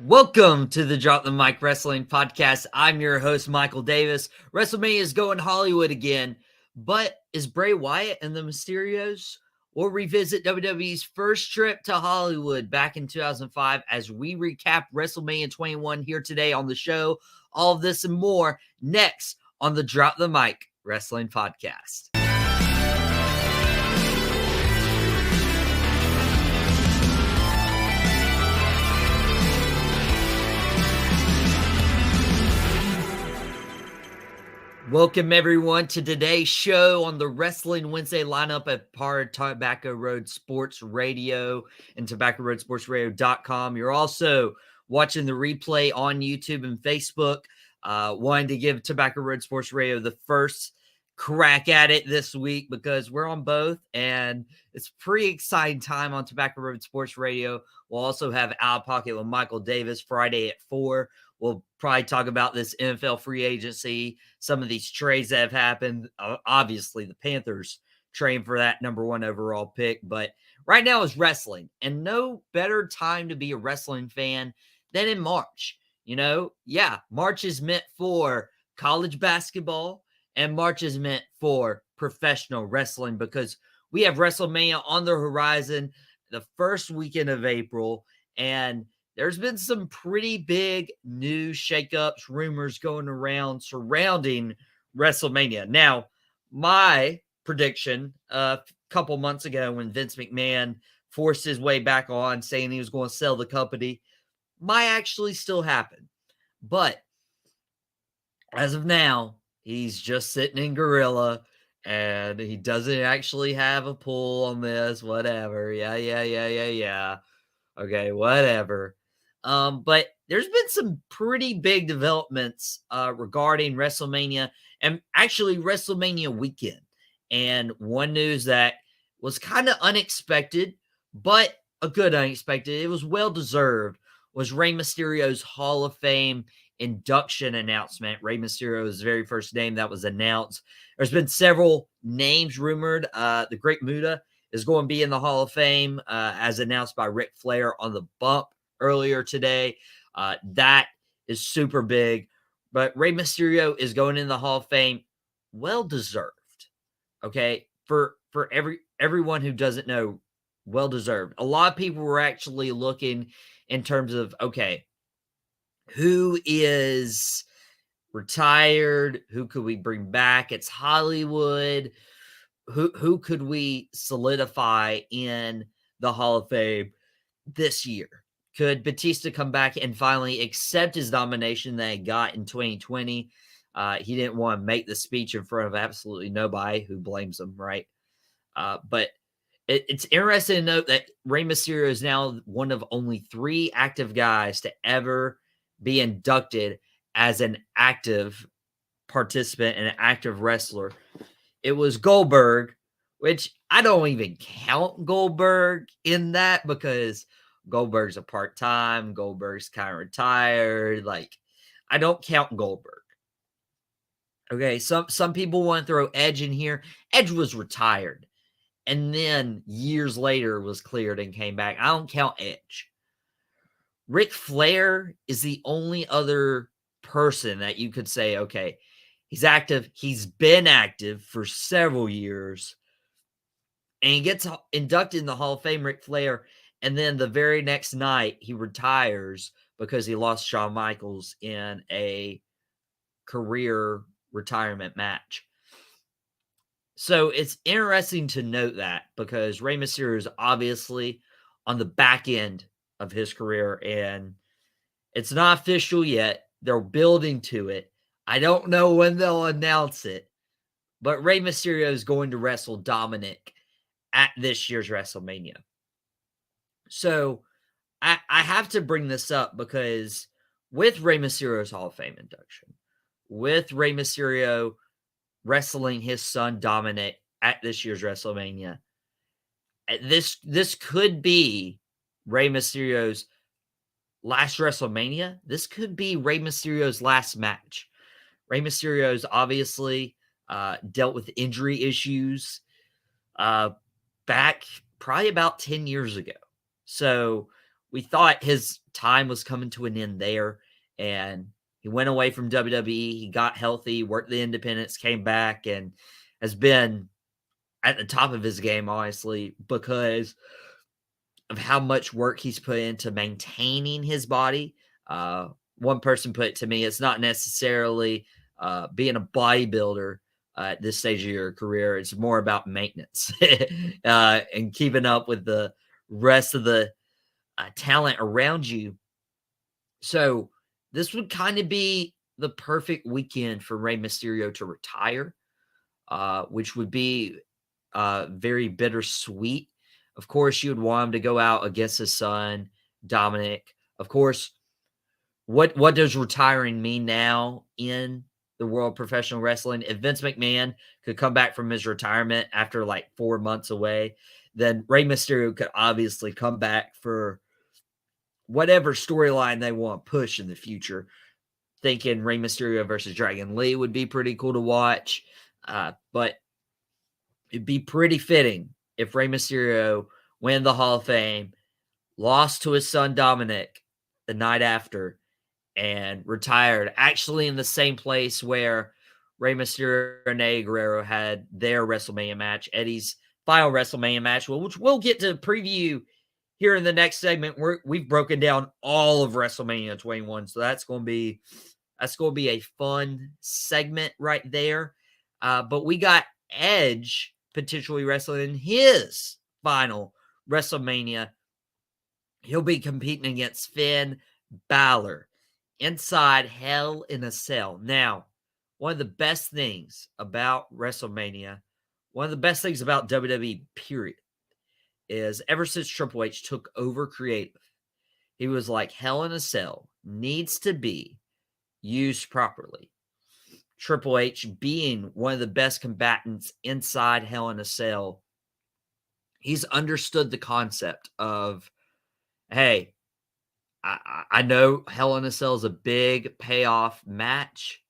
Welcome to the Drop the Mic Wrestling Podcast. I'm your host, Michael Davis. WrestleMania is going Hollywood again, but is Bray Wyatt and the Mysterios? We'll revisit WWE's first trip to Hollywood back in 2005 as we recap WrestleMania 21 here today on the show. All of this and more next on the Drop the Mic Wrestling Podcast. Welcome, everyone, to today's show on the Wrestling Wednesday lineup at part of Tobacco Road Sports Radio and TobaccoRoadSportsRadio.com. You're also watching the replay on YouTube and Facebook. Wanting to give Tobacco Road Sports Radio the first crack at it this week because we're on both, and it's a pretty exciting time on Tobacco Road Sports Radio. We'll also have Outta Pocket with Michael Davis Friday at 4. We'll probably talk about this NFL free agency, some of these trades that have happened. Obviously, the Panthers trained for that number 1 overall pick. But right now is wrestling, and no better time to be a wrestling fan than in March. March is meant for college basketball, and March is meant for professional wrestling because we have WrestleMania on the horizon the first weekend of April, and there's been some pretty big news shakeups, rumors going around surrounding WrestleMania. Now, my prediction a couple months ago when Vince McMahon forced his way back on saying he was going to sell the company might actually still happen. But as of now, he's just sitting in Gorilla and he doesn't actually have a pull on this, whatever. Yeah. Okay, whatever. But there's been some pretty big developments regarding WrestleMania and actually WrestleMania weekend. And one news that was kind of unexpected, but a good unexpected, it was well-deserved, was Rey Mysterio's Hall of Fame induction announcement. Rey Mysterio's very first name that was announced. There's been several names rumored. The Great Muta is going to be in the Hall of Fame as announced by Ric Flair on the bump earlier today. That is super big. But Rey Mysterio is going in the Hall of Fame. Well-deserved. Okay? For everyone who doesn't know, well-deserved. A lot of people were actually looking in terms of, okay, who is retired? Who could we bring back? It's Hollywood. Who could we solidify in the Hall of Fame this year? Could Batista come back and finally accept his nomination that he got in 2020? He didn't want to make the speech in front of absolutely nobody. Who blames him, right? But it's interesting to note that Rey Mysterio is now one of only 3 active guys to ever be inducted as an active participant and an active wrestler. It was Goldberg, which I don't even count Goldberg in that because Goldberg's a part-time. Goldberg's kind of retired. Like, I don't count Goldberg. Okay, some people want to throw Edge in here. Edge was retired and then years later was cleared and came back. I don't count Edge. Ric Flair is the only other person that you could say, okay, he's active. He's been active for several years. And he gets inducted in the Hall of Fame, Ric Flair. And then the very next night, he retires because he lost Shawn Michaels in a career retirement match. So it's interesting to note that because Rey Mysterio is obviously on the back end of his career, and it's not official yet. They're building to it. I don't know when they'll announce it, but Rey Mysterio is going to wrestle Dominic at this year's WrestleMania. So I have to bring this up because with Rey Mysterio's Hall of Fame induction, with Rey Mysterio wrestling his son Dominic at this year's WrestleMania, this could be Rey Mysterio's last WrestleMania. This could be Rey Mysterio's last match. Rey Mysterio's obviously dealt with injury issues back probably about 10 years ago. So we thought his time was coming to an end there, and he went away from WWE. He got healthy, worked the independents, came back, and has been at the top of his game, honestly, because of how much work he's put into maintaining his body. One person put it to me, it's not necessarily being a bodybuilder at this stage of your career. It's more about maintenance and keeping up with the rest of the talent around you. So this would kind of be the perfect weekend for Rey Mysterio to retire, which would be very bittersweet. Of course, you would want him to go out against his son, Dominic. Of course, what does retiring mean now in the world of professional wrestling? If Vince McMahon could come back from his retirement after like 4 months away, then Rey Mysterio could obviously come back for whatever storyline they want to push in the future. Thinking Rey Mysterio versus Dragon Lee would be pretty cool to watch. But it'd be pretty fitting if Rey Mysterio won the Hall of Fame, lost to his son Dominic the night after, and retired actually in the same place where Rey Mysterio and Eddie Guerrero had their WrestleMania match, Eddie's final WrestleMania match, which we'll get to preview here in the next segment. We've broken down all of WrestleMania 21, so that's going to be a fun segment right there. But we got Edge potentially wrestling in his final WrestleMania. He'll be competing against Finn Balor inside Hell in a Cell. Now, one of the best things about WrestleMania, one of the best things about WWE, period, is ever since Triple H took over creative, he was like, Hell in a Cell needs to be used properly. Triple H being one of the best combatants inside Hell in a Cell, he's understood the concept of, hey, I know Hell in a Cell is a big payoff match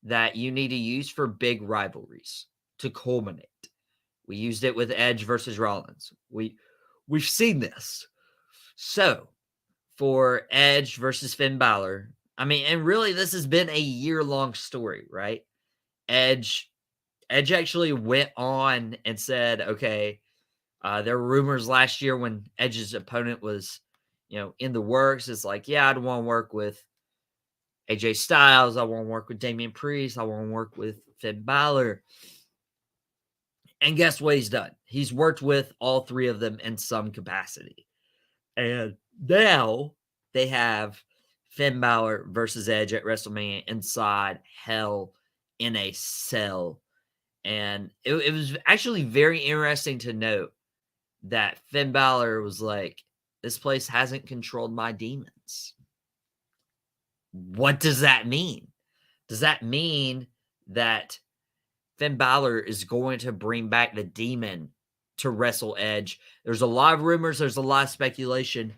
that you need to use for big rivalries to culminate. We used it with Edge versus Rollins. We've seen this. So for Edge versus Finn Balor, I mean, and really this has been a year-long story, right? Edge actually went on and said, okay, there were rumors last year when Edge's opponent was, in the works. It's like, yeah, I'd want to work with AJ Styles. I want to work with Damian Priest. I want to work with Finn Balor. And guess what he's done? He's worked with all three of them in some capacity. And now they have Finn Balor versus Edge at WrestleMania inside Hell in a Cell. And it was actually very interesting to note that Finn Balor was like, this place hasn't controlled my demons. What does that mean? Does that mean that Finn Balor is going to bring back the demon to wrestle Edge? There's a lot of rumors. There's a lot of speculation.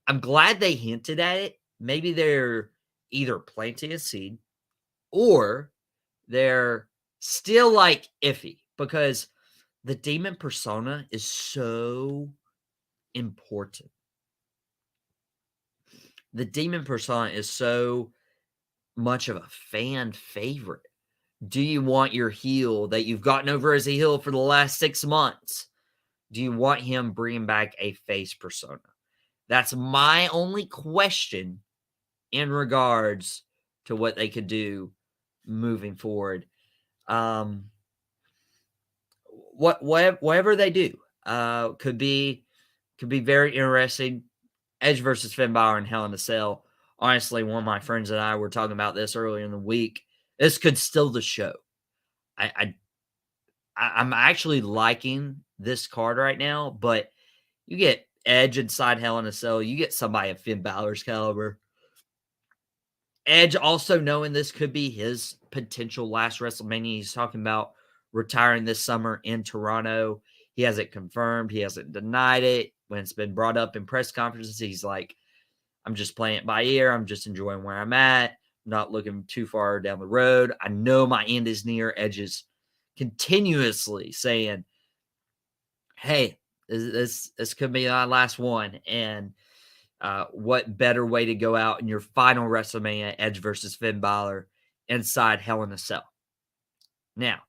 I'm glad they hinted at it. Maybe they're either planting a seed or they're still like iffy, because the demon persona is so important. The demon persona is so much of a fan favorite. Do you want your heel that you've gotten over as a heel for the last 6 months? Do you want him bringing back a face persona? That's my only question in regards to what they could do moving forward. Whatever they do could be very interesting. Edge versus Finn Balor in Hell in a Cell. Honestly, one of my friends and I were talking about this earlier in the week. This could steal the show. I'm actually liking this card right now, but you get Edge inside Hell in a Cell. You get somebody of Finn Balor's caliber. Edge also knowing this could be his potential last WrestleMania. He's talking about retiring this summer in Toronto. He hasn't confirmed. He hasn't denied it. When it's been brought up in press conferences, he's like, I'm just playing it by ear. I'm just enjoying where I'm at. I'm not looking too far down the road. I know my end is near. Edge is continuously saying, hey, This could be our last one. And what better way to go out in your final WrestleMania, Edge versus Finn Balor, inside Hell in a Cell? Now,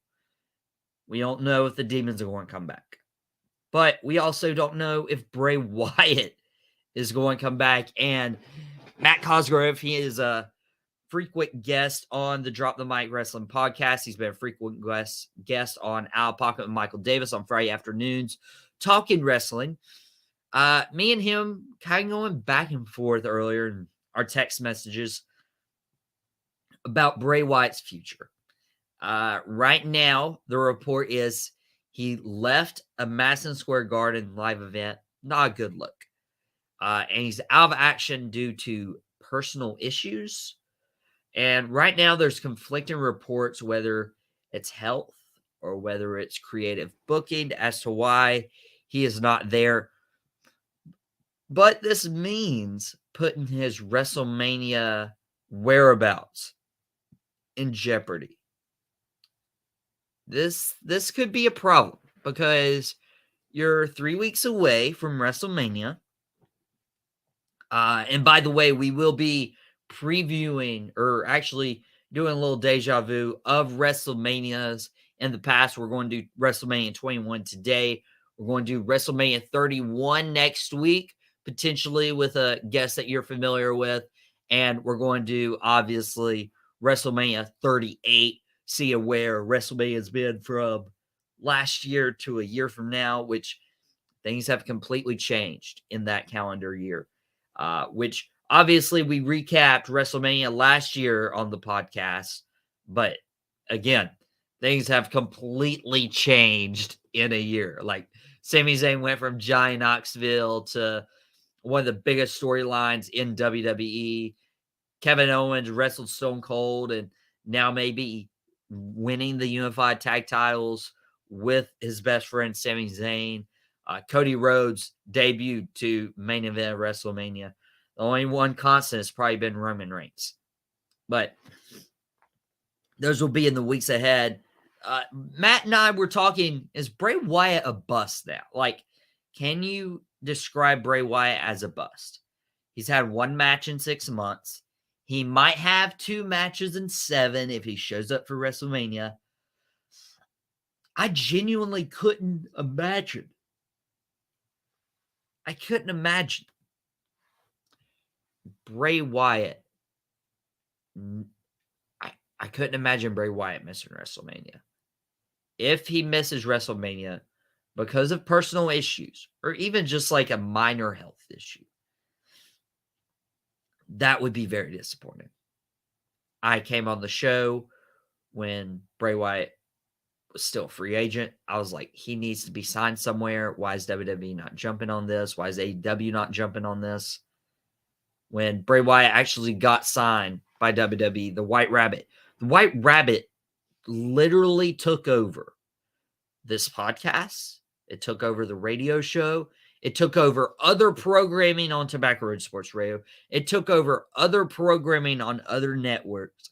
we don't know if the Demons are going to come back, but we also don't know if Bray Wyatt is going to come back. And Matt Cosgrove, he is a frequent guest on the Drop the Mic Wrestling podcast. He's been a frequent guest on Outta Pocket with Michael Davis on Friday afternoons, talking wrestling. Me and him kind of going back and forth earlier in our text messages about Bray Wyatt's future. Right now, the report is he left a Madison Square Garden live event. Not a good look. And he's out of action due to personal issues. And right now, there's conflicting reports whether it's health or whether it's creative booking as to why he is not there. But this means putting his WrestleMania whereabouts in jeopardy. This could be a problem because you're 3 weeks away from WrestleMania. And by the way, we will be previewing, or actually doing a little deja vu of WrestleManias in the past. We're going to do WrestleMania 21 today. We're going to do WrestleMania 31 next week, potentially with a guest that you're familiar with. And we're going to do, obviously, WrestleMania 38. See where WrestleMania has been from last year to a year from now, which things have completely changed in that calendar year. Which obviously we recapped WrestleMania last year on the podcast, but again, things have completely changed in a year. Like Sami Zayn went from Johnny Knoxville to one of the biggest storylines in WWE. Kevin Owens wrestled Stone Cold and now maybe winning the unified tag titles with his best friend Sami Zayn. Cody Rhodes debuted to main event of WrestleMania. The only one constant has probably been Roman Reigns. But those will be in the weeks ahead. Matt and I were talking, is Bray Wyatt a bust now? Like, can you describe Bray Wyatt as a bust? He's had one match in 6 months. He might have 2 matches in 7 if he shows up for WrestleMania. I genuinely couldn't imagine. I couldn't imagine Bray Wyatt. I couldn't imagine Bray Wyatt missing WrestleMania. If he misses WrestleMania because of personal issues or even just like a minor health issue, that would be very disappointing. I came on the show when Bray Wyatt was still a free agent. I was like, he needs to be signed somewhere. Why is WWE not jumping on this? Why is AEW not jumping on this? When Bray Wyatt actually got signed by WWE, the White Rabbit literally took over this podcast. It took over the radio show. It took over other programming on Tobacco Road Sports Radio. It took over other programming on other networks.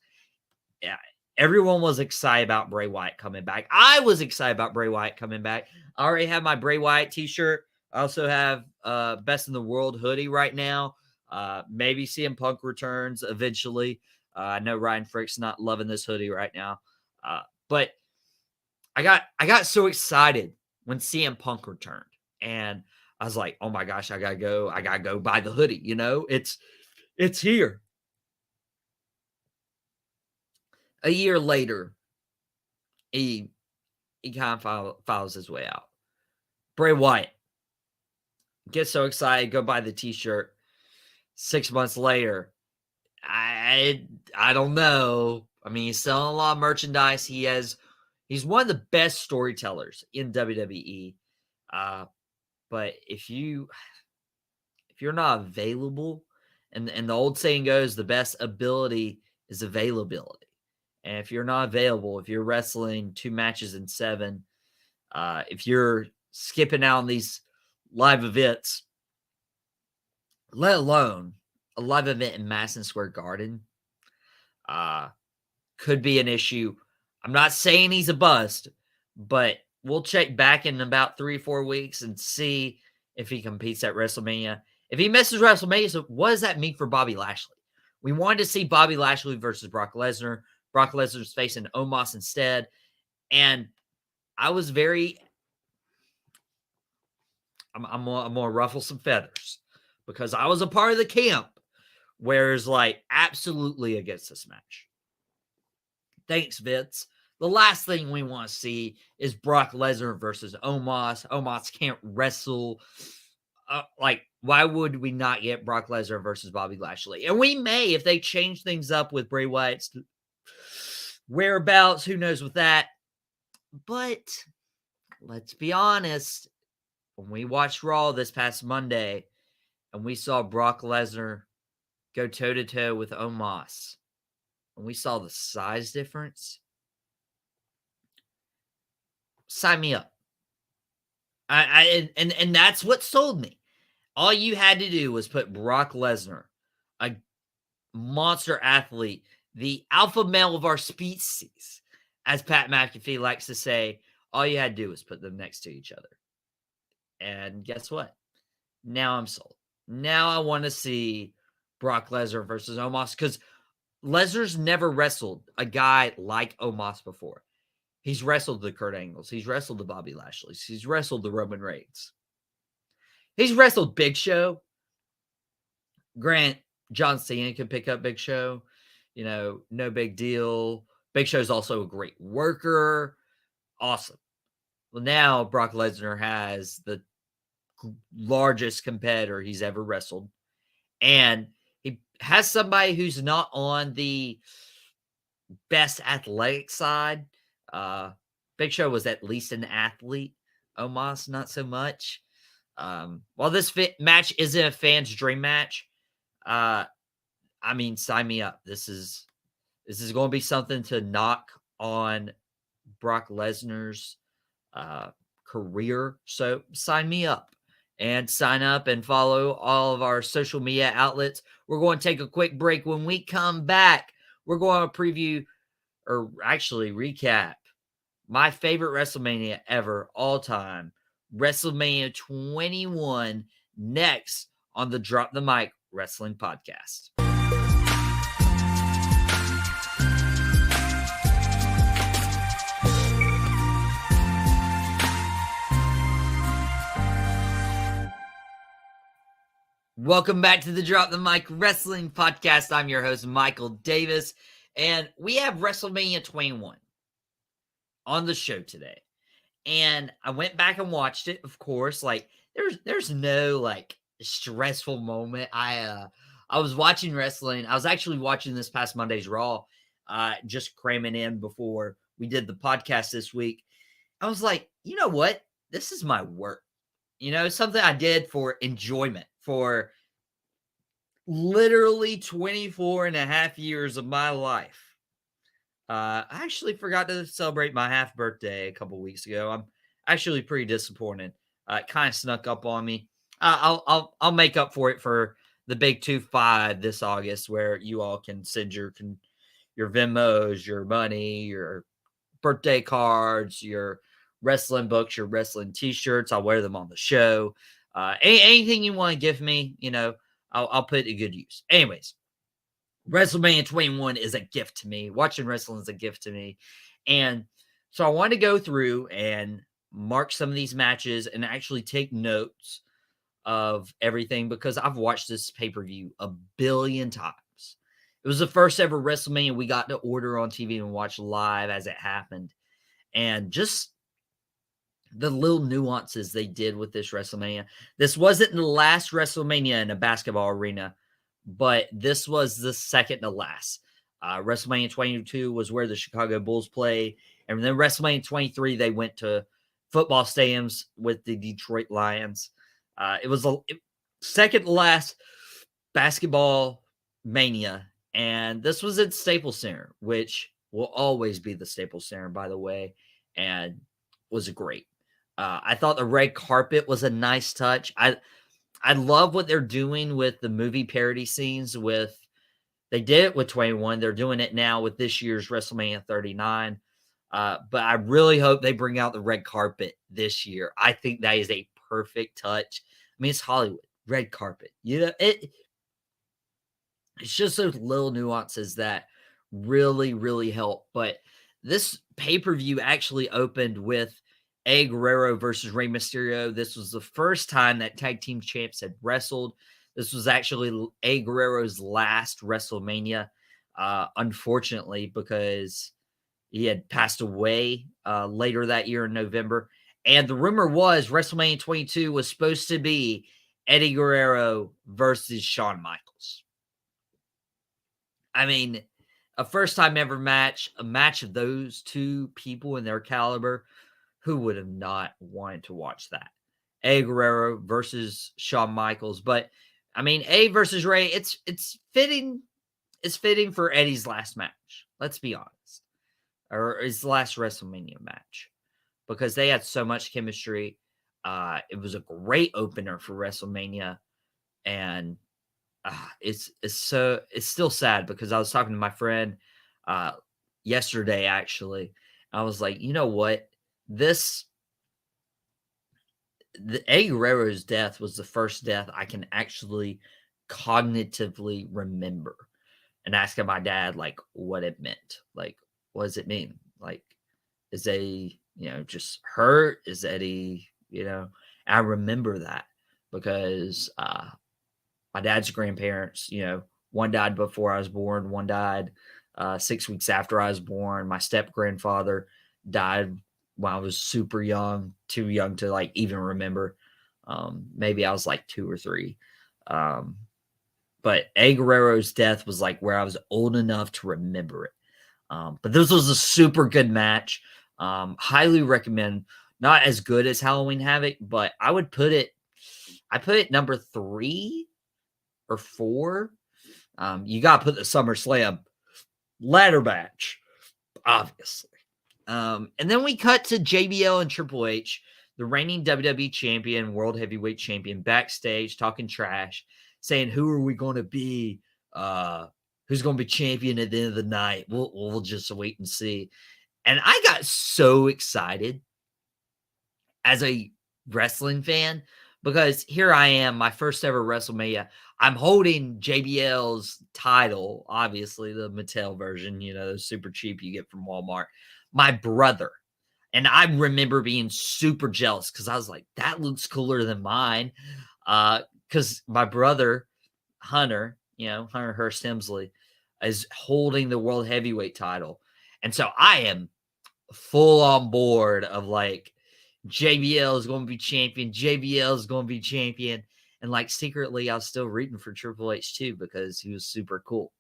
Yeah, everyone was excited about Bray Wyatt coming back. I was excited about Bray Wyatt coming back. I already have my Bray Wyatt t-shirt. I also have Best in the World hoodie right now. Maybe CM Punk returns eventually. I know Ryan Frick's not loving this hoodie right now. But I got so excited when CM Punk returned. And I was like, oh my gosh, I gotta go buy the hoodie. You know, it's here. A year later, he kind of follows his way out. Bray Wyatt gets so excited, go buy the t-shirt. 6 months later, I don't know. I mean, he's selling a lot of merchandise. He's one of the best storytellers in WWE. But if you're not available, and the old saying goes, the best ability is availability. And if you're not available, if you're wrestling 2 matches in 7, if you're skipping out on these live events, let alone a live event in Madison Square Garden, could be an issue. I'm not saying he's a bust, but we'll check back in about 3 or 4 weeks and see if he competes at WrestleMania. If he misses WrestleMania, so what does that mean for Bobby Lashley? We wanted to see Bobby Lashley versus Brock Lesnar. Brock Lesnar's facing Omos instead. And I was very, I'm gonna ruffle some feathers because I was a part of the camp where it's like absolutely against this match. Thanks, Vince. The last thing we want to see is Brock Lesnar versus Omos. Omos can't wrestle. Why would we not get Brock Lesnar versus Bobby Lashley? And we may, if they change things up with Bray Wyatt's whereabouts, who knows with that. But let's be honest. When we watched Raw this past Monday and we saw Brock Lesnar go toe-to-toe with Omos, and we saw the size difference, sign me up. And that's what sold me. All you had to do was put Brock Lesnar, a monster athlete, the alpha male of our species, as Pat McAfee likes to say. All you had to do was put them next to each other. And guess what? Now I'm sold. Now I want to see Brock Lesnar versus Omos because Lesnar's never wrestled a guy like Omos before. He's wrestled the Kurt Angles. He's wrestled the Bobby Lashley's. He's wrestled the Roman Reigns. He's wrestled Big Show. Grant, John Cena could pick up Big Show. No big deal. Big Show's also a great worker. Awesome. Well, now Brock Lesnar has the largest competitor he's ever wrestled. And he has somebody who's not on the best athletic side. Big Show was at least an athlete. Omos, not so much. While this match isn't a fan's dream match, sign me up. This is going to be something to knock on Brock Lesnar's career. So sign me up and sign up and follow all of our social media outlets. We're going to take a quick break. When we come back, we're going to preview or actually recap my favorite WrestleMania ever, all time, WrestleMania 21, next on the Drop the Mic Wrestling Podcast. Welcome back to the Drop the Mic Wrestling Podcast. I'm your host, Michael Davis, and we have WrestleMania 21 on the show today. And I went back and watched it, of course. There's no stressful moment. I was watching wrestling. I was actually watching this past Monday's Raw, just cramming in before we did the podcast this week. I was like, you know what? This is my work. Something I did for enjoyment for literally 24 and a half years of my life. I actually forgot to celebrate my half birthday a couple weeks ago. I'm actually pretty disappointed. It kind of snuck up on me. I'll make up for it for the big 2-5 this August, where you all can send your Venmos, your money, your birthday cards, your wrestling books, your wrestling t-shirts. I'll wear them on the show. Anything you want to give me, I'll put it to good use. Anyways, WrestleMania 21 is a gift to me. Watching wrestling is a gift to me. And so I wanted to go through and mark some of these matches and actually take notes of everything because I've watched this pay-per-view a billion times. It was the first ever WrestleMania we got to order on TV and watch live as it happened. And just the little nuances they did with this WrestleMania. This wasn't the last WrestleMania in a basketball arena, but this was the second to last. WrestleMania 22 was where the Chicago Bulls played. And then WrestleMania 23, they went to football stadiums with the Detroit Lions. It was a second to last basketball mania. And this was at Staples Center, which will always be the Staples Center, by the way, and was great. I thought the red carpet was a nice touch. I love what they're doing with the movie parody scenes. They did it with 21. They're doing it now with this year's WrestleMania 39. But I really hope they bring out the red carpet this year. I think that is a perfect touch. I mean, it's Hollywood, red carpet. It's just those little nuances that really, really help. But this pay-per-view actually opened with Eddie Guerrero versus Rey Mysterio. This was the first time that tag team champs had wrestled. This was actually Eddie Guerrero's last WrestleMania, unfortunately, because he had passed away later that year in November. And the rumor was WrestleMania 22 was supposed to be Eddie Guerrero versus Shawn Michaels. I mean, a first time ever match, a match of those two people in their caliber, who would have not wanted to watch that? Eddie Guerrero versus Shawn Michaels. But I mean, Eddie versus Ray, it's fitting. It's fitting for Eddie's last match. Let's be honest. Or his last WrestleMania match. Because they had so much chemistry. It was a great opener for WrestleMania. And it's still sad because I was talking to my friend yesterday actually. I was like, you know what? Eddie Guerrero's death was the first death I can actually cognitively remember. And asking my dad like what it meant. Like, what does it mean? Like, is Eddie, just hurt? Is Eddie, I remember that because my dad's grandparents, one died before I was born, one died 6 weeks after I was born. My step grandfather died when I was super young, too young to like even remember. Maybe I was like 2 or 3. But Eddie Guerrero's death was like where I was old enough to remember it. But this was a super good match. Highly recommend. Not as good as Halloween Havoc, but I put it number 3 or 4. You got to put the SummerSlam ladder match, obviously. And then we cut to JBL and Triple H, the reigning WWE champion, world heavyweight champion, backstage talking trash, saying, who are we going to be? Who's going to be champion at the end of the night? We'll just wait and see. And I got so excited as a wrestling fan because here I am, my first ever WrestleMania. I'm holding JBL's title, obviously the Mattel version, super cheap you get from Walmart. My brother. And I remember being super jealous because I was like, that looks cooler than mine. Because my brother, Hunter, Hunter Hearst Hemsley, is holding the world heavyweight title. And so I am full on board of like, JBL is going to be champion. JBL is going to be champion. And like secretly, I was still rooting for Triple H too because he was super cool.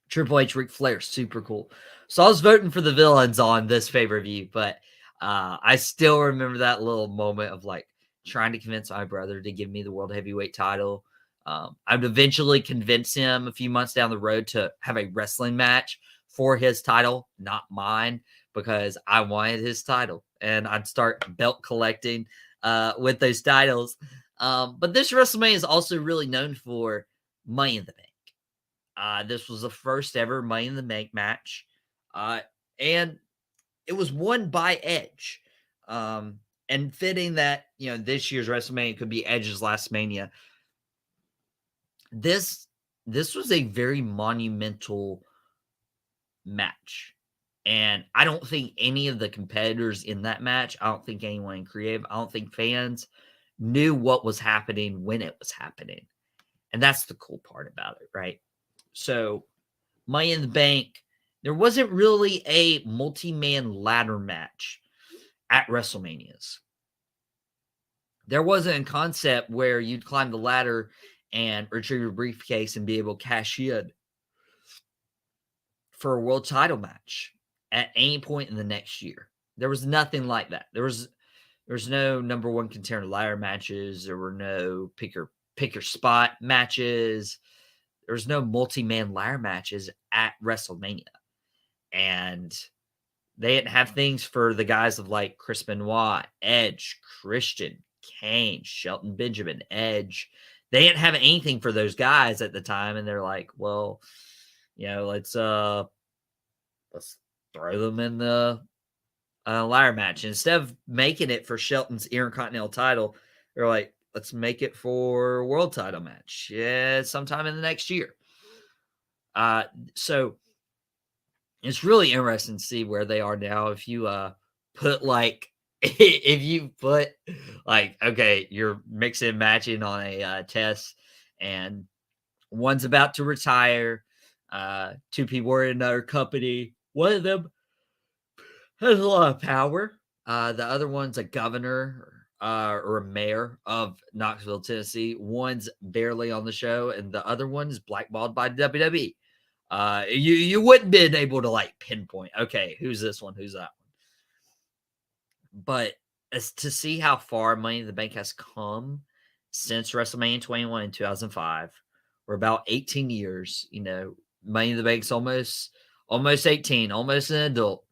Triple H, Ric Flair, super cool. So I was voting for the villains on this pay-per-view, but I still remember that little moment of like trying to convince my brother to give me the world heavyweight title. I'd eventually convince him a few months down the road to have a wrestling match for his title, not mine, because I wanted his title. And I'd start belt collecting with those titles. But this WrestleMania is also really known for Money in the Bank. This was the first ever Money in the Bank match. And it was won by Edge. And fitting that, this year's WrestleMania could be Edge's last Mania. This was a very monumental match. And I don't think any of the competitors in that match, I don't think anyone in creative, I don't think fans knew what was happening when it was happening. And that's the cool part about it, right? So, Money in the Bank, there wasn't really a multi-man ladder match at WrestleManias. There wasn't a concept where you'd climb the ladder and retrieve your briefcase and be able to cash in for a world title match at any point in the next year. There was nothing like that. There was no number one contender ladder matches. There were no pick your spot matches. There was no multi-man ladder matches at WrestleMania. And they didn't have things for the guys of like Chris Benoit, Edge, Christian, Kane, Shelton Benjamin, Edge. They didn't have anything for those guys at the time. And they're like, well, let's throw them in the ladder match. Instead of making it for Shelton's Intercontinental title, they're like, let's make it for world title match. Yeah, sometime in the next year. So it's really interesting to see where they are now. If you put like, if you put like, okay, you're mixing and matching on a test, and one's about to retire. Two people are in another company. One of them has a lot of power. The other one's a governor or a mayor of Knoxville, Tennessee. One's barely on the show, and the other one is blackballed by WWE. You wouldn't been able to like pinpoint, okay, who's this one, who's that one. But as to see how far Money in the Bank has come since WrestleMania 21 in 2005, we're about 18 years. Money in the Bank's almost 18, almost an adult.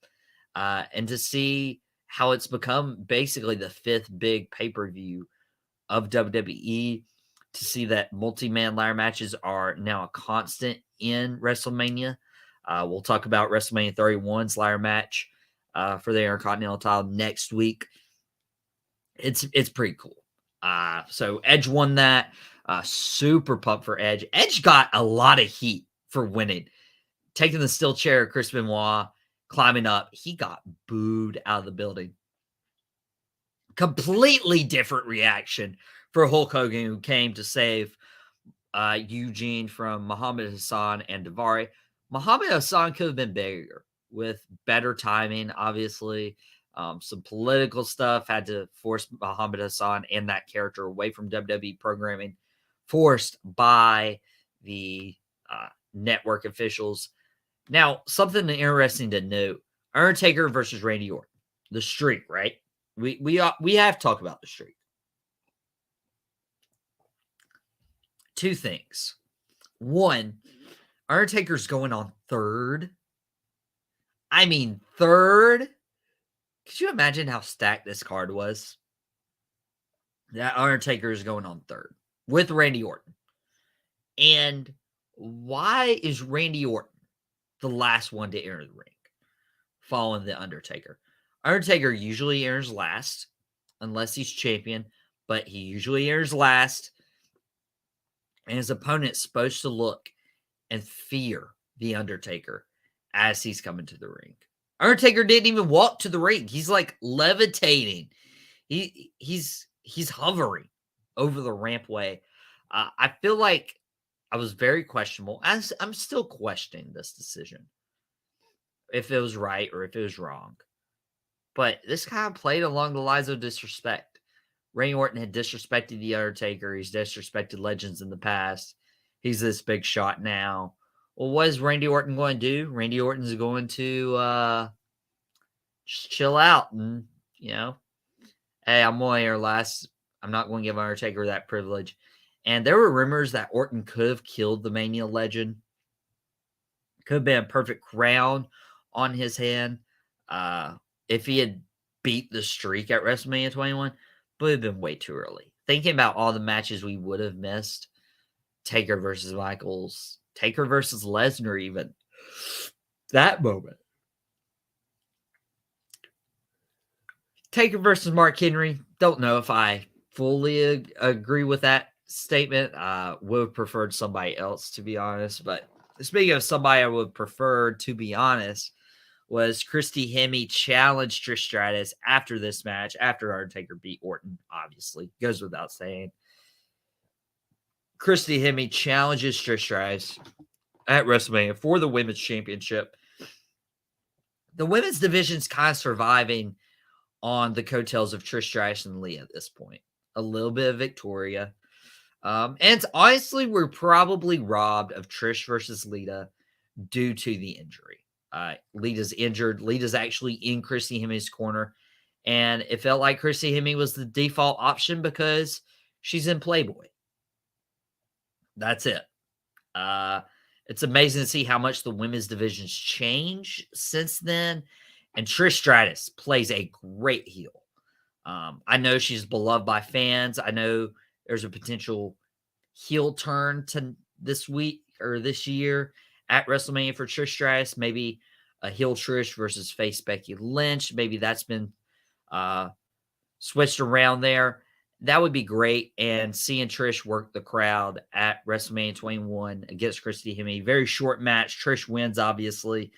And to see how it's become basically the fifth big pay-per-view of WWE, to see that multi-man ladder matches are now a constant in WrestleMania. We'll talk about WrestleMania 31's ladder match for the Intercontinental title next week. It's pretty cool. So Edge won that. Super pumped for Edge. Edge got a lot of heat for winning. Taking the steel chair of Chris Benoit, climbing up. He got booed out of the building. Completely different reaction for Hulk Hogan, who came to save Eugene from Muhammad Hassan and Daivari. Muhammad Hassan could have been bigger with better timing, obviously. Some political stuff had to force Muhammad Hassan and that character away from WWE programming, forced by the network officials. Now, something interesting to note: Undertaker versus Randy Orton, the streak, right? We have to talk about the streak. Two things. One, Undertaker's going on third. I mean, third. Could you imagine how stacked this card was? That Undertaker is going on third with Randy Orton. And why is Randy Orton the last one to enter the ring following the Undertaker? Undertaker usually enters last unless he's champion, but he usually enters last. And his opponent's supposed to look and fear the Undertaker as he's coming to the ring. Undertaker didn't even walk to the ring. He's like levitating. He's hovering over the rampway. I feel like I was very questionable. I'm still questioning this decision, if it was right or if it was wrong. But this kind of played along the lines of disrespect. Randy Orton had disrespected The Undertaker. He's disrespected legends in the past. He's this big shot now. Well, what is Randy Orton going to do? Randy Orton's going to just chill out and, hey, I'm going here last. I'm not going to give Undertaker that privilege. And there were rumors that Orton could have killed the Mania legend. Could have been a perfect crown on his hand if he had beat the streak at WrestleMania 21, but it would have been way too early. Thinking about all the matches we would have missed, Taker versus Michaels, Taker versus Lesnar even, that moment. Taker versus Mark Henry, don't know if I fully agree with that statement. Would have preferred somebody else, to be honest. But speaking of somebody I would prefer, to be honest, was Christy Hemme challenged Trish Stratus after this match, after Undertaker beat Orton, obviously. Goes without saying. Christy Hemme challenges Trish Stratus at WrestleMania for the Women's Championship. The women's division's kind of surviving on the coattails of Trish Stratus and Leah at this point. A little bit of Victoria. And honestly, we're probably robbed of Trish versus Lita due to the injury. Lita's injured. Lita's actually in Christy Hemme's corner. And it felt like Christy Hemme was the default option because she's in Playboy. That's it. It's amazing to see how much the women's division's changed since then. And Trish Stratus plays a great heel. I know she's beloved by fans. I know there's a potential heel turn to this week or this year at WrestleMania for Trish Stratus. Maybe a heel Trish versus face Becky Lynch. Maybe that's been switched around there. That would be great. And seeing Trish work the crowd at WrestleMania 21 against Christy Hemme. Very short match. Trish wins, obviously.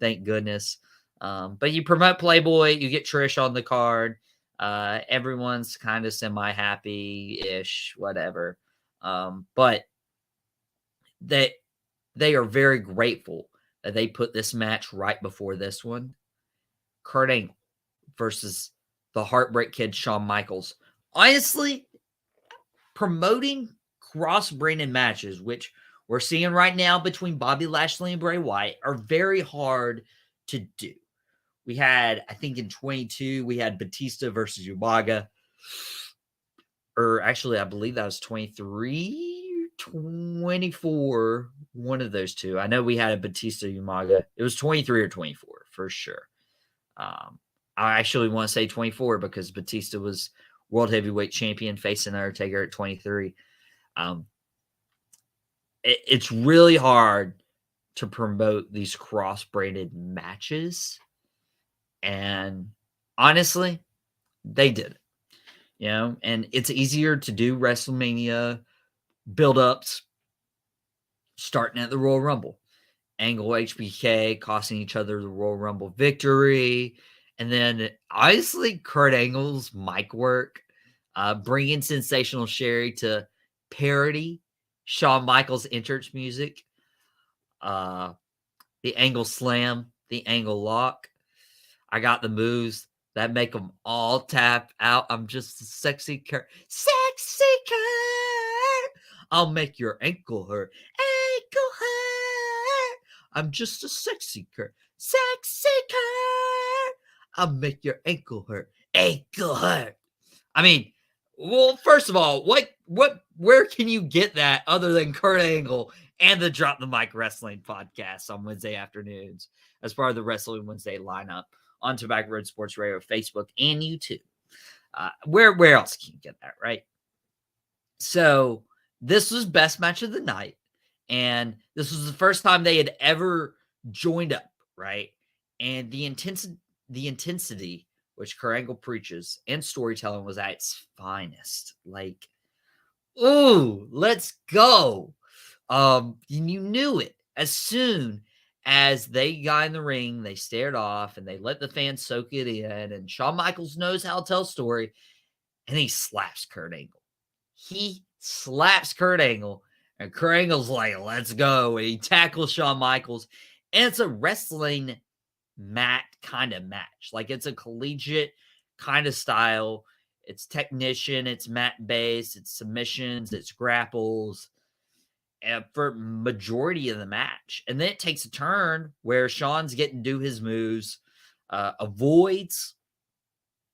Thank goodness. But you promote Playboy, you get Trish on the card. Everyone's kind of semi-happy-ish, whatever. But they are very grateful that they put this match right before this one. Kurt Angle versus the Heartbreak Kid, Shawn Michaels. Honestly, promoting cross-branded matches, which we're seeing right now between Bobby Lashley and Bray Wyatt, are very hard to do. We had, I think in 22, we had Batista versus Umaga. Or actually, I believe that was 23, 24, one of those two. I know we had a Batista Umaga. It was 23 or 24 for sure. I actually want to say 24 because Batista was World Heavyweight Champion facing Undertaker at 23. It's really hard to promote these cross-branded matches. And honestly, they did it. And it's easier to do WrestleMania build-ups starting at the Royal Rumble. Angle HBK costing each other the Royal Rumble victory. And then, honestly, Kurt Angle's mic work, bringing Sensational Sherry to parody Shawn Michaels' entrance music, the Angle Slam, the Angle Lock. I got the moves that make them all tap out. I'm just a sexy Kurt. Sexy Kurt! I'll make your ankle hurt. Ankle hurt! I'm just a sexy Kurt. Sexy Kurt! I'll make your ankle hurt. Ankle hurt! I mean, well, first of all, where can you get that other than Kurt Angle and the Drop the Mic Wrestling podcast on Wednesday afternoons as part of the Wrestling Wednesday lineup on Tobacco Road Sports Radio, Facebook, and YouTube? Where else can you get that, right? So this was best match of the night, and this was the first time they had ever joined up, right? And the intensity which Kurt Angle preaches and storytelling was at its finest. Like, ooh, let's go. You knew it as soon as they got in the ring, they stared off and they let the fans soak it in. And Shawn Michaels knows how to tell a story, and he slaps Kurt Angle. He slaps Kurt Angle, and Kurt Angle's like, let's go. And he tackles Shawn Michaels. And it's a wrestling mat kind of match. Like, it's a collegiate kind of style. It's technician, it's mat based, it's submissions, it's grapples for majority of the match. And then it takes a turn where Shawn's getting to do his moves, avoids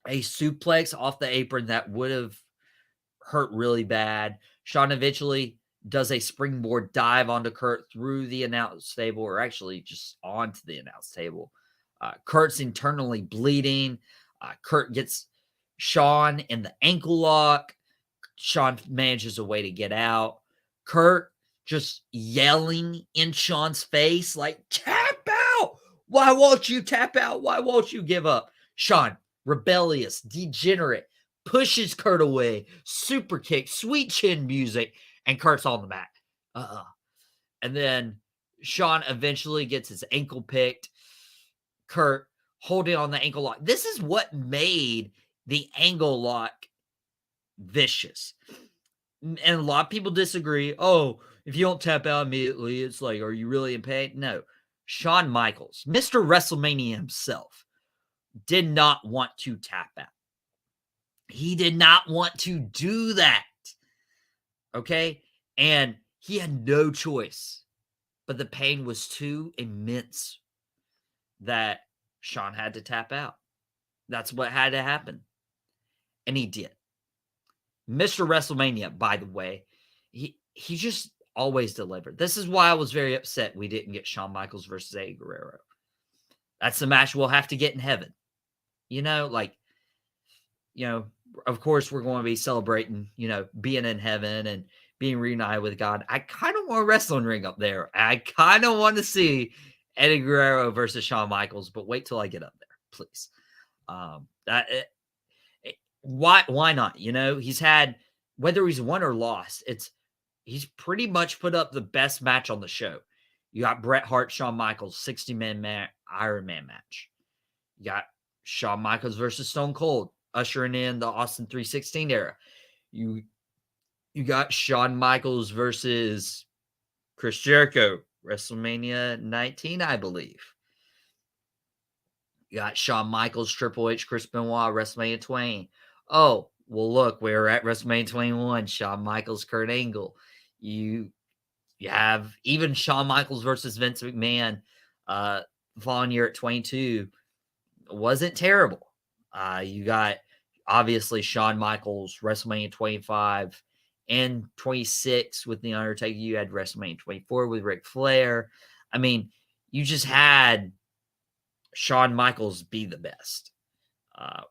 a suplex off the apron that would have hurt really bad. Shawn eventually does a springboard dive onto Kurt through the announce table, or actually just onto the announce table. Kurt's internally bleeding. Kurt gets Shawn in the ankle lock. Shawn manages a way to get out. Kurt just yelling in Shawn's face, like, tap out! Why won't you tap out? Why won't you give up? Shawn, rebellious, degenerate, pushes Kurt away, super kick, sweet chin music, and Kurt's on the mat. And then Shawn eventually gets his ankle picked. Kurt holding on the ankle lock. This is what made the ankle lock vicious. And a lot of people disagree. Oh, if you don't tap out immediately, it's like, are you really in pain? No. Shawn Michaels, Mr. WrestleMania himself, did not want to tap out. He did not want to do that. Okay? And he had no choice. But the pain was too immense that Shawn had to tap out. That's what had to happen. And he did. Mr. WrestleMania, by the way, he just always delivered. This is why I was very upset we didn't get Shawn Michaels versus Eddie Guerrero. That's the match we'll have to get in heaven. Of course we're going to be celebrating, being in heaven and being reunited with God. I kind of want a wrestling ring up there. I kind of want to see Eddie Guerrero versus Shawn Michaels, but wait till I get up there, please. Why not? You know, he's had, whether he's won or lost, he's pretty much put up the best match on the show. You got Bret Hart, Shawn Michaels, 60-man Iron Man match. You got Shawn Michaels versus Stone Cold, ushering in the Austin 316 era. You got Shawn Michaels versus Chris Jericho, WrestleMania 19, I believe. You got Shawn Michaels, Triple H, Chris Benoit, WrestleMania 20. Oh, well, look, we're at WrestleMania 21. Shawn Michaels, Kurt Angle. You have even Shawn Michaels versus Vince McMahon following year at 22. Wasn't terrible. You got, obviously, Shawn Michaels, WrestleMania 25 and 26 with The Undertaker. You had WrestleMania 24 with Ric Flair. I mean, you just had Shawn Michaels be the best.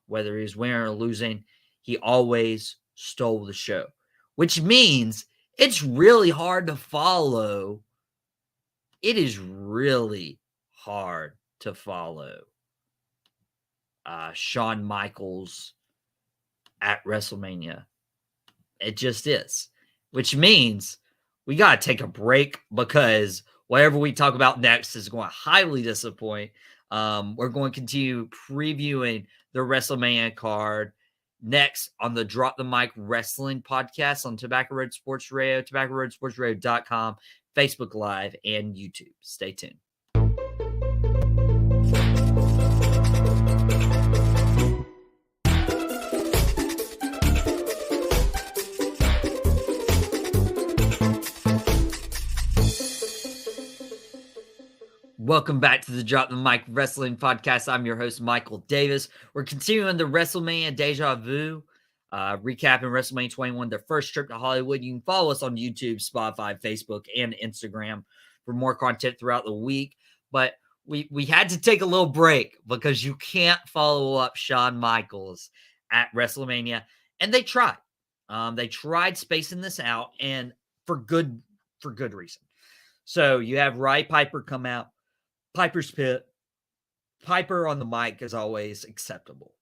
Whether he's winning or losing, he always stole the show, which means it's really hard to follow. It is really hard to follow Shawn Michaels at WrestleMania. It just is, which means we got to take a break because whatever we talk about next is going to highly disappoint. We're going to continue previewing the WrestleMania card next on the Drop the Mic Wrestling podcast on Tobacco Road Sports Radio, tobaccoroadsportsradio.com, Facebook Live, and YouTube. Stay tuned. Welcome back to the Drop the Mic Wrestling Podcast. I'm your host, Michael Davis. We're continuing the WrestleMania Deja Vu, recapping WrestleMania 21, their first trip to Hollywood. You can follow us on YouTube, Spotify, Facebook, and Instagram for more content throughout the week. But we had to take a little break because you can't follow up Shawn Michaels at WrestleMania. And they tried. They tried spacing this out, and for good reason. So you have Roddy Piper come out. Piper's Pit. Piper on the mic is always acceptable.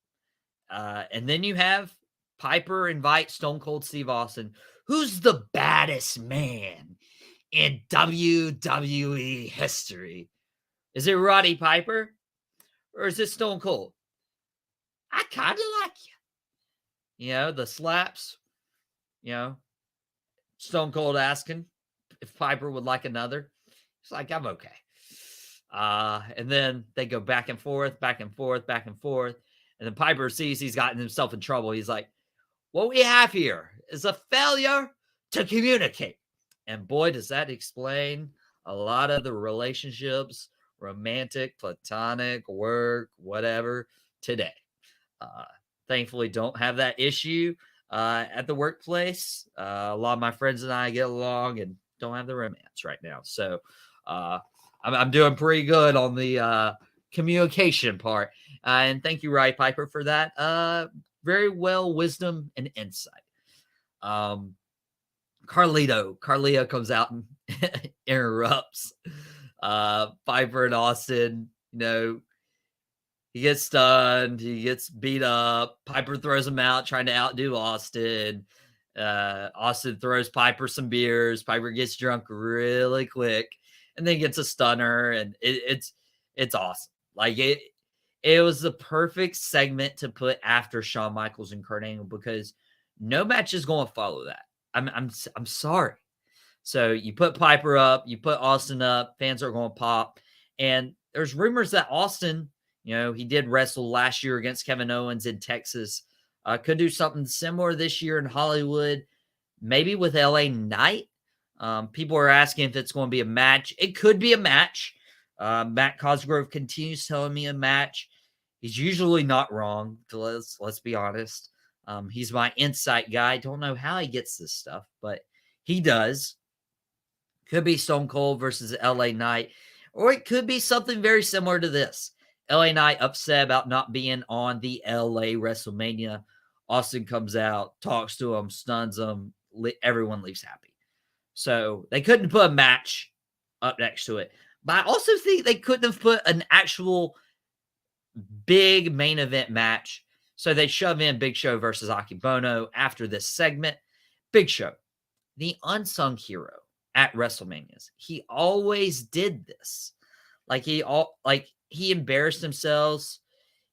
And then you have Piper invite Stone Cold Steve Austin, who's the baddest man in WWE history. Is it Roddy Piper or is it Stone Cold? I kind of like you. You know, the slaps, you know, Stone Cold asking if Piper would like another. It's like, I'm okay. And then they go back and forth. And then Piper sees he's gotten himself in trouble. He's like, what we have here is a failure to communicate. And boy, does that explain a lot of the relationships, romantic, platonic, work, whatever, today. Thankfully, don't have that issue at the workplace. A lot of my friends and I get along and don't have the romance right now. So, I'm doing pretty good on the communication part. And thank you, Roddy Piper, for that. Very well wisdom and insight. Carlito comes out and interrupts Piper and Austin. You know, he gets stunned. He gets beat up. Piper throws him out, trying to outdo Austin. Austin throws Piper some beers. Piper gets drunk really quick. And then gets a stunner, and it's awesome. Like it was the perfect segment to put after Shawn Michaels and Kurt Angle because no match is going to follow that. I'm sorry. So you put Piper up, you put Austin up, fans are going to pop, and there's rumors that Austin, you know, he did wrestle last year against Kevin Owens in Texas, could do something similar this year in Hollywood, maybe with LA Knight. People are asking if it's going to be a match. It could be a match. Matt Cosgrove continues telling me a match. He's usually not wrong. Let's be honest. He's my insight guy. Don't know how he gets this stuff, but he does. Could be Stone Cold versus LA Knight, or it could be something very similar to this. LA Knight upset about not being on the LA WrestleMania. Austin comes out, talks to him, stuns him. Everyone leaves happy. So they couldn't put a match up next to it. But I also think they couldn't have put an actual big main event match. So they shove in Big Show versus Akibono after this segment. Big Show, the unsung hero at WrestleManias. He always did this. He embarrassed himself.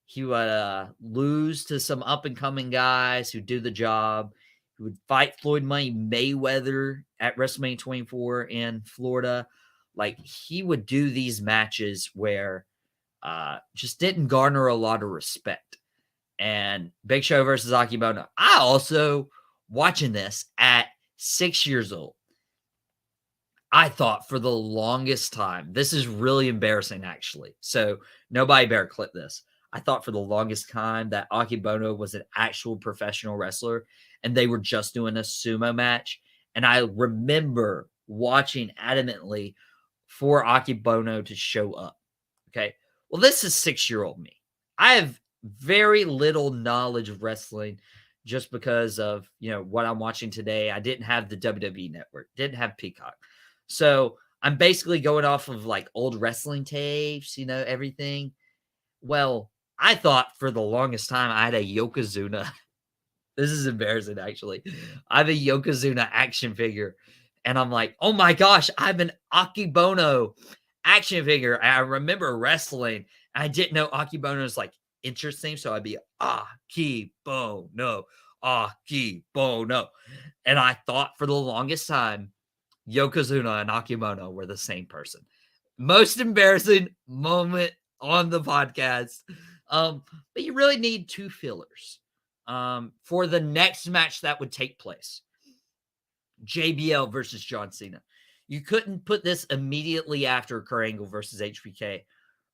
He would lose to some up and coming guys who do the job. He would fight Floyd Money Mayweather at WrestleMania 24 in Florida. Like, he would do these matches where just didn't garner a lot of respect. And Big Show versus Akibono. I also, watching this at 6 years old, I thought for the longest time, this is really embarrassing actually. So nobody better clip this. I thought for the longest time that Akibono was an actual professional wrestler and they were just doing a sumo match. And I remember watching adamantly for Akibono to show up. Okay. Well, this is 6-year-old me. I have very little knowledge of wrestling just because of, what I'm watching today. I didn't have the WWE network, didn't have Peacock. So I'm basically going off of like old wrestling tapes, everything. Well, I thought for the longest time I had a Yokozuna. This is embarrassing, actually. I have a Yokozuna action figure. And I'm like, oh my gosh, I have an Akibono action figure. And I remember wrestling. I didn't know Akibono was like interesting. So I'd be Akibono, Akibono. And I thought for the longest time, Yokozuna and Akimono were the same person. Most embarrassing moment on the podcast. But you really need two fillers for the next match that would take place. JBL versus John Cena. You couldn't put this immediately after Kurt Angle versus HBK,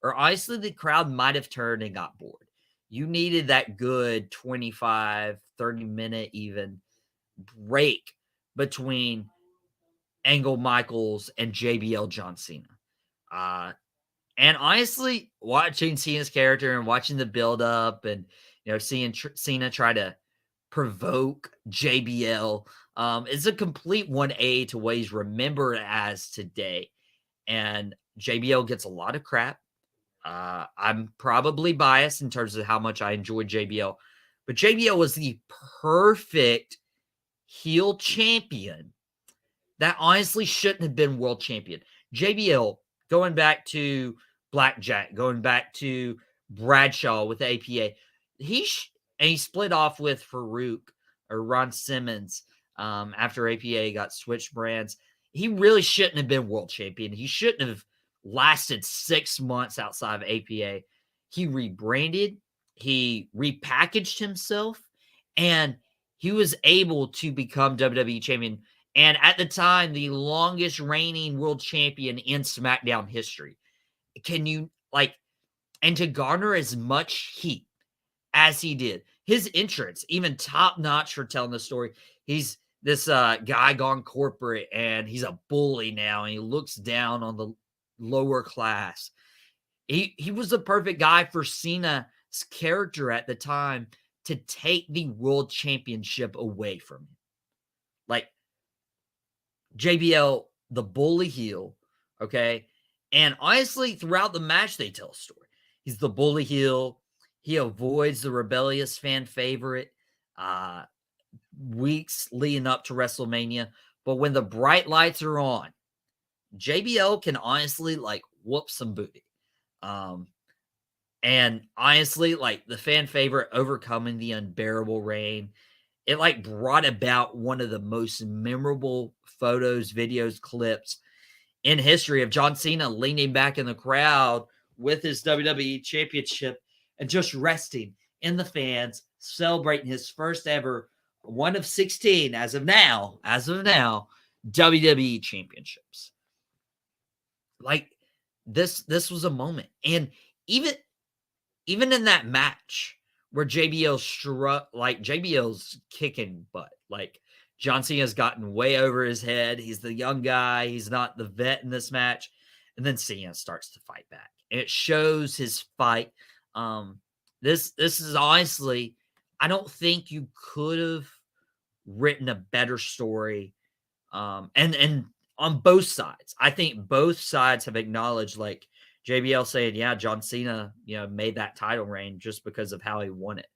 or honestly, the crowd might have turned and got bored. You needed that good 25, 30-minute even break between Angle Michaels and JBL John Cena. And honestly, watching Cena's character and watching the build up and, seeing Cena try to provoke JBL is a complete 1A to what he's remembered as today. And JBL gets a lot of crap. I'm probably biased in terms of how much I enjoyed JBL, but JBL was the perfect heel champion that honestly shouldn't have been world champion. JBL, going back to Blackjack, going back to Bradshaw with the APA, he split off with Farouk or Ron Simmons after APA got switched brands. He really shouldn't have been world champion. He shouldn't have lasted 6 months outside of APA. He rebranded, he repackaged himself, and he was able to become WWE champion. And at the time, the longest reigning world champion in SmackDown history. Can you, and to garner as much heat as he did, his entrance, even top notch for telling the story. He's this guy gone corporate and he's a bully now and he looks down on the lower class. He was the perfect guy for Cena's character at the time to take the world championship away from him. JBL, the bully heel, okay? And honestly, throughout the match, they tell a story. He's the bully heel. He avoids the rebellious fan favorite weeks leading up to WrestleMania. But when the bright lights are on, JBL can honestly, whoop some booty. And honestly, the fan favorite overcoming the unbearable rain, it brought about one of the most memorable photos, videos, clips in history of John Cena leaning back in the crowd with his WWE championship and just resting in the fans, celebrating his first ever one of 16 as of now, WWE championships. This was a moment. And even in that match where JBL's kicking butt. John Cena's gotten way over his head. He's the young guy. He's not the vet in this match. And then Cena starts to fight back. And it shows his fight. This is honestly, I don't think you could have written a better story. And on both sides. I think both sides have acknowledged, like JBL saying, yeah, John Cena, made that title reign just because of how he won it.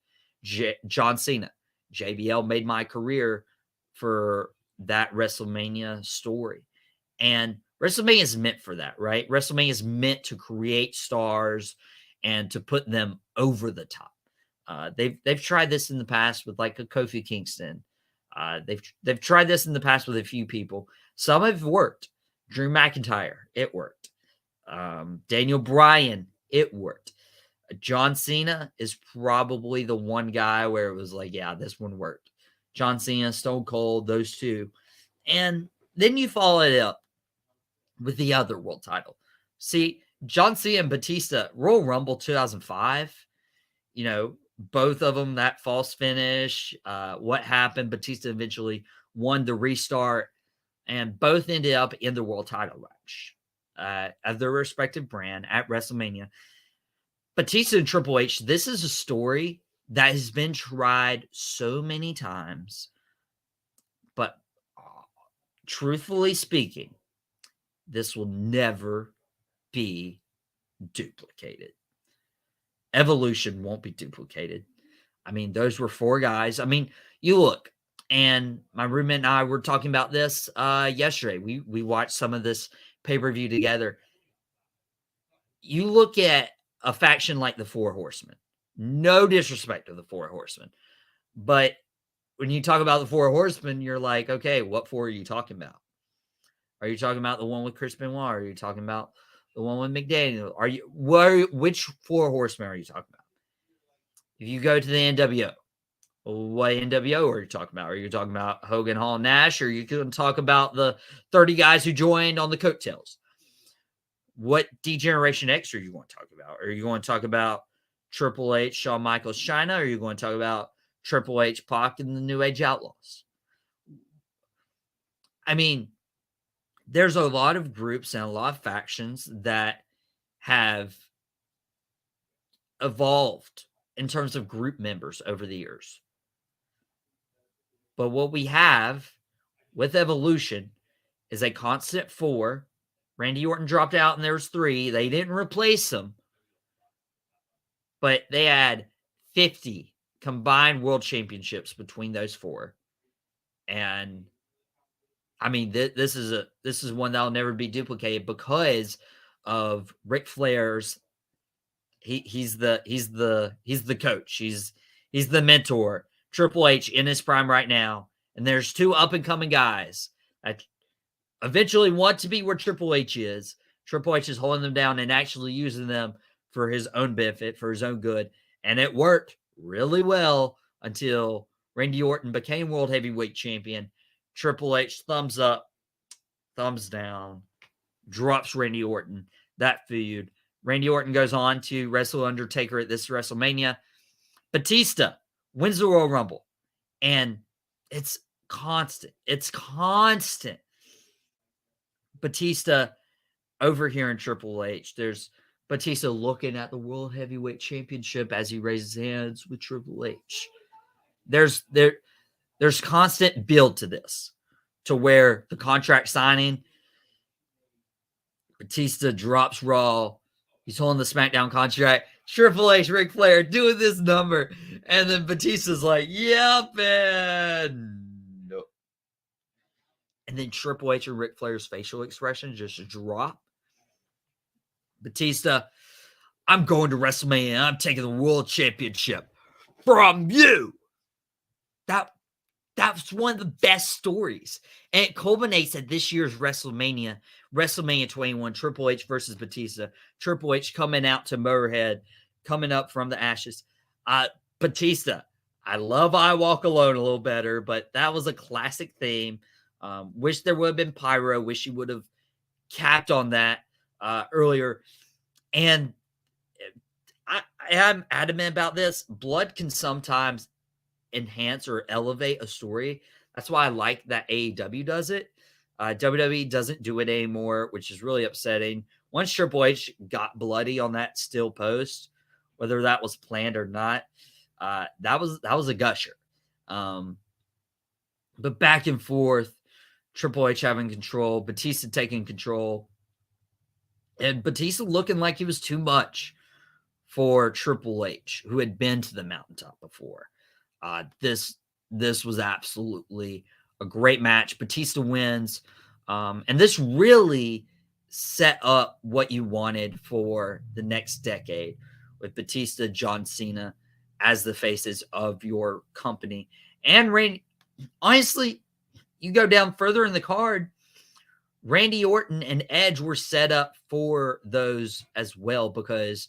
John Cena, JBL made my career for that WrestleMania story. And WrestleMania is meant for that, right? WrestleMania is meant to create stars and to put them over the top. They've tried this in the past with like a Kofi Kingston. They've tried this in the past with a few people. Some have worked. Drew McIntyre, it worked. Daniel Bryan, it worked. John Cena is probably the one guy where it was like, yeah, this one worked. John Cena, Stone Cold, those two. And then you follow it up with the other world title. See, John Cena and Batista, Royal Rumble 2005, both of them, that false finish, what happened, Batista eventually won the restart, and both ended up in the world title match of their respective brand at WrestleMania. Batista and Triple H, this is a story that has been tried so many times, but truthfully speaking, this will never be duplicated. Evolution won't be duplicated. I mean, those were four guys. I mean, you look, and my roommate and I were talking about this yesterday. We watched some of this pay-per-view together. You look at a faction like the Four Horsemen. No disrespect to the Four Horsemen, but when you talk about the Four Horsemen, you're like, okay, what four are you talking about? Are you talking about the one with Chris Benoit? Are you talking about the one with McDaniel? Which Four Horsemen are you talking about? If you go to the NWO, what NWO are you talking about? Are you talking about Hogan, Hall, Nash? Or are you going to talk about the 30 guys who joined on the coattails? What D-Generation X are you going to talk about? Are you going to talk about Triple H, Shawn Michaels, China? Or are you going to talk about Triple H, Pac, and the New Age Outlaws? I mean, there's a lot of groups and a lot of factions that have evolved in terms of group members over the years. But what we have with Evolution is a constant four. Randy Orton dropped out and there was three. They didn't replace them, but they had 50 combined world championships between those four. And I mean, this is one that'll never be duplicated because of Ric Flair's. He's the coach. He's the mentor. Triple H in his prime right now, and there's two up and coming guys that eventually want to be where Triple H is. Triple H is holding them down and actually using them for his own benefit, for his own good, and it worked really well until Randy Orton became World Heavyweight Champion. Triple H thumbs up, thumbs down, drops Randy Orton. That feud. Randy Orton goes on to wrestle Undertaker at this WrestleMania. Batista wins the Royal Rumble. And it's constant. It's constant. Batista over here in Triple H. There's Batista looking at the World Heavyweight Championship as he raises hands with Triple H. There's constant build to this, to where the contract signing, Batista drops Raw. He's holding the SmackDown contract. Triple H, Ric Flair doing this number. And then Batista's like, yep, and no. And then Triple H and Ric Flair's facial expressions just drop. Batista, I'm going to WrestleMania. I'm taking the World Championship from you. That's one of the best stories. And it culminates at this year's WrestleMania 21, Triple H versus Batista. Triple H coming out to Motorhead, coming up from the ashes. Batista, I love I Walk Alone a little better, but that was a classic theme. Wish there would have been pyro. Wish he would have capped on that earlier. And I'm adamant about this. Blood can sometimes enhance or elevate a story. That's why I like that AEW does it. WWE doesn't do it anymore, which is really upsetting. Once Triple H got bloody on that steel post, whether that was planned or not, that was a gusher. But back and forth, Triple H having control, Batista taking control, and Batista looking like he was too much for Triple H, who had been to the mountaintop before. This was absolutely a great match. Batista wins, and this really set up what you wanted for the next decade with Batista, John Cena as the faces of your company. And Randy, honestly, you go down further in the card, Randy Orton and Edge were set up for those as well, because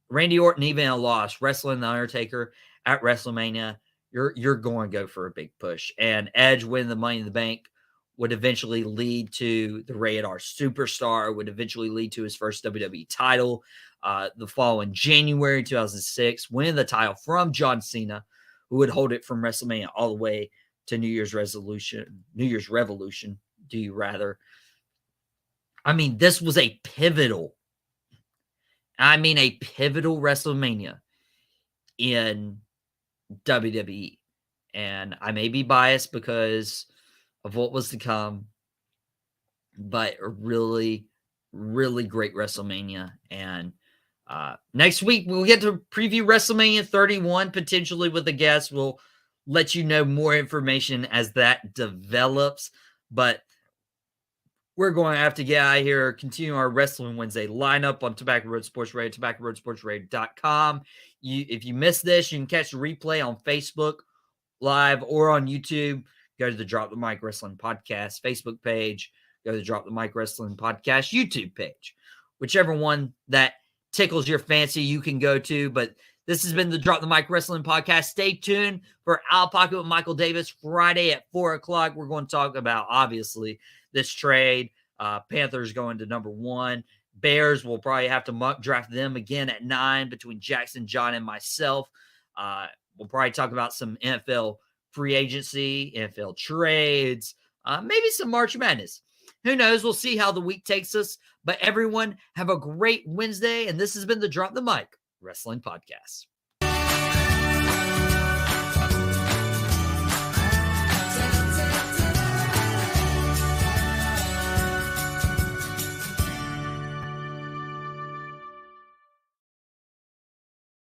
Randy Orton, even in a loss, wrestling The Undertaker at WrestleMania, you're going to go for a big push. And Edge winning the Money in the Bank would eventually lead to the Rated R Superstar, would eventually lead to his first WWE title the following January 2006, winning the title from John Cena, who would hold it from WrestleMania all the way to New Year's Revolution. I mean, this was a pivotal WrestleMania in WWE. And I may be biased because of what was to come, but a really, really great WrestleMania. And next week, we'll get to preview WrestleMania 31, potentially with a guest. We'll let you know more information as that develops. But we're going to have to get out of here, continue our Wrestling Wednesday lineup on Tobacco Road Sports Radio, tobaccoroadsportsradio.com. If you missed this, you can catch the replay on Facebook Live or on YouTube. Go to the Drop the Mic Wrestling Podcast Facebook page. Go to the Drop the Mic Wrestling Podcast YouTube page. Whichever one that tickles your fancy, you can go to. But this has been the Drop the Mic Wrestling Podcast. Stay tuned for Outta Pocket with Michael Davis Friday at 4 o'clock. We're going to talk about, obviously, this trade. Panthers going to number 1. Bears will probably have to mock draft them again at 9 between Jackson, John, and myself. We'll probably talk about some NFL free agency, NFL trades, maybe some March Madness. Who knows? We'll see how the week takes us. But everyone, have a great Wednesday. And this has been the Drop the Mic Wrestling Podcast.